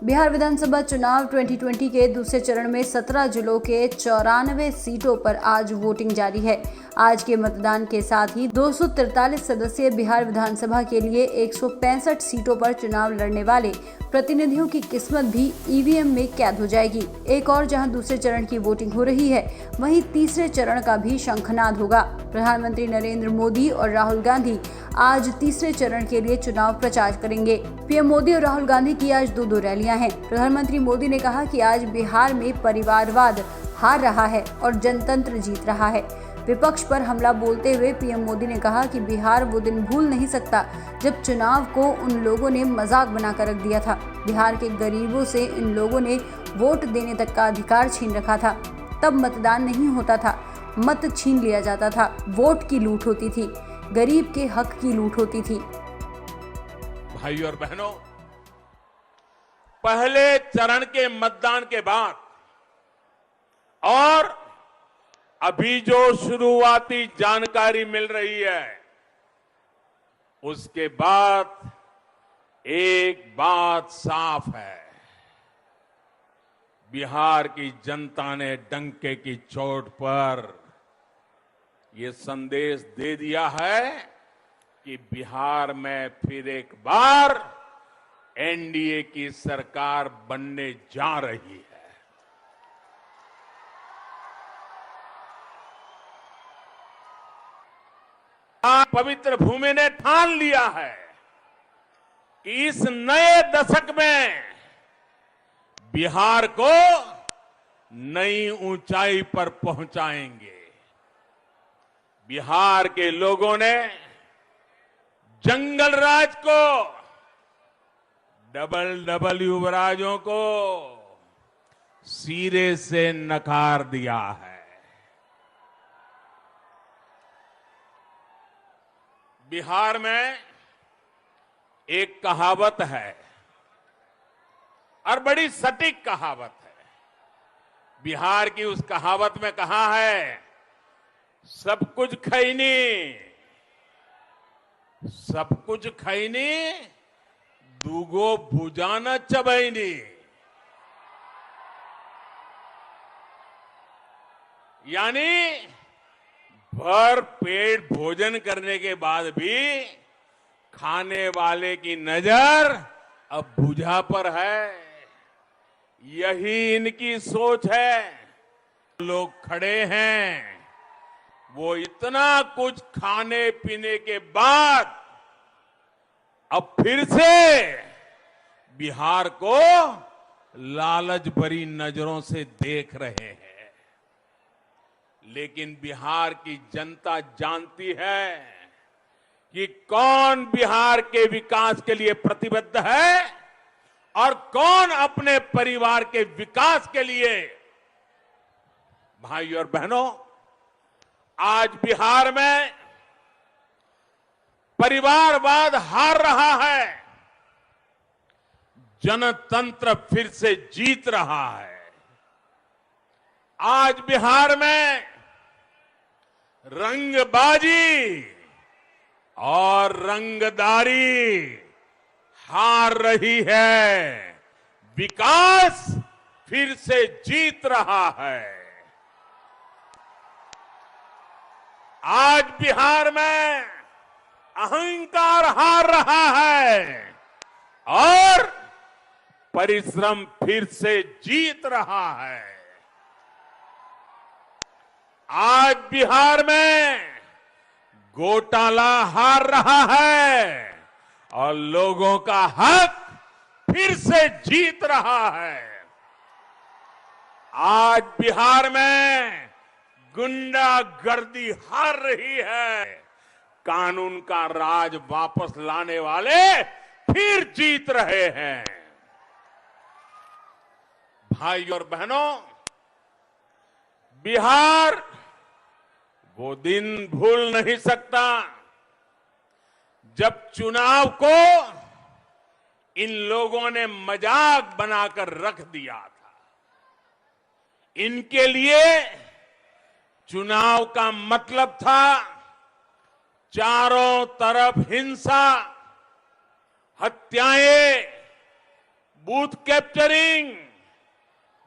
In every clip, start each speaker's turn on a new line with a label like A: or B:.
A: बिहार विधानसभा चुनाव 2020 के दूसरे चरण में 17 जिलों के 94 सीटों पर आज वोटिंग जारी है। आज के मतदान के साथ ही 243 सदस्यीय बिहार विधानसभा के लिए 165 सीटों पर चुनाव लड़ने वाले प्रतिनिधियों की किस्मत भी ईवीएम में कैद हो जाएगी। एक और जहां दूसरे चरण की वोटिंग हो रही है, वहीं तीसरे चरण का भी शंखनाद होगा। प्रधानमंत्री नरेंद्र मोदी और राहुल गांधी आज तीसरे चरण के लिए चुनाव प्रचार करेंगे। पीएम मोदी और राहुल गांधी की आज दो रैलियां हैं। प्रधानमंत्री मोदी ने कहा कि आज बिहार में परिवारवाद हार रहा है और जनतंत्र जीत रहा है। विपक्ष पर हमला बोलते हुए पीएम मोदी ने कहा कि बिहार वो दिन भूल नहीं सकता जब चुनाव को उन लोगों ने मजाक बनाकर रख दिया था। बिहार के गरीबों से इन लोगों ने वोट देने तक का अधिकार छीन रखा था। तब मतदान नहीं होता था, मत छीन लिया जाता था, वोट की लूट होती थी, गरीब के हक की लूट होती थी।
B: भाई और बहनों, पहले चरण के मतदान के बाद और अभी जो शुरुआती जानकारी मिल रही है, उसके बाद एक बात साफ है। बिहार की जनता ने डंके की चोट पर यह संदेश दे दिया है कि बिहार में फिर एक बार एनडीए की सरकार बनने जा रही है। पवित्र भूमि ने ठान लिया है कि इस नए दशक में बिहार को नई ऊंचाई पर पहुंचाएंगे। बिहार के लोगों ने जंगल राज को, डबल युवराजों को सिरे से नकार दिया है। बिहार में एक कहावत है और बड़ी सटीक कहावत है। बिहार की उस कहावत में कहा है, सब कुछ खैनी, सब कुछ खैनी, दूगो भुजा न चबैनी। यानी भर पेट भोजन करने के बाद भी खाने वाले की नजर अब भुजा पर है। यही इनकी सोच है। लोग खड़े हैं, वो इतना कुछ खाने पीने के बाद अब फिर से बिहार को लालच भरी नजरों से देख रहे हैं। लेकिन बिहार की जनता जानती है कि कौन बिहार के विकास के लिए प्रतिबद्ध है और कौन अपने परिवार के विकास के लिए। भाई और बहनों, आज बिहार में परिवारवाद हार रहा है, जनतंत्र फिर से जीत रहा है। आज बिहार में रंगबाजी और रंगदारी हार रही है, विकास फिर से जीत रहा है। आज बिहार में अहंकार हार रहा है और परिश्रम फिर से जीत रहा है। आज बिहार में घोटाला हार रहा है और लोगों का हक फिर से जीत रहा है। आज बिहार में गुंडागर्दी हार रही है, कानून का राज वापस लाने वाले फिर जीत रहे हैं। भाई और बहनों, बिहार वो दिन भूल नहीं सकता जब चुनाव को इन लोगों ने मजाक बनाकर रख दिया था। इनके लिए चुनाव का मतलब था चारों तरफ हिंसा, हत्याएं, बूथ कैप्चरिंग,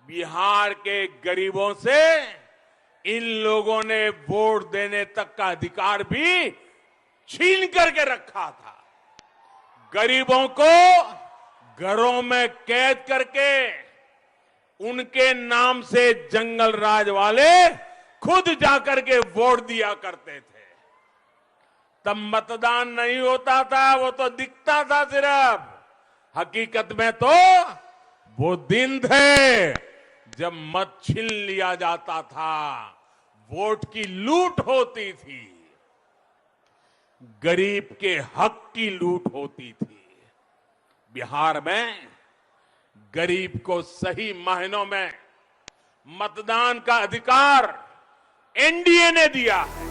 B: बिहार के गरीबों से इन लोगों ने वोट देने तक का अधिकार भी छीन करके रखा था। गरीबों को घरों में कैद करके उनके नाम से जंगल राज वाले खुद जाकर के वोट दिया करते थे। तब मतदान नहीं होता था, वो तो दिखता था सिर्फ। हकीकत में तो वो दिन थे जब मत छीन लिया जाता था, वोट की लूट होती थी, गरीब के हक की लूट होती थी। बिहार में गरीब को सही मायनों में मतदान का अधिकार एनडीए ने दिया है।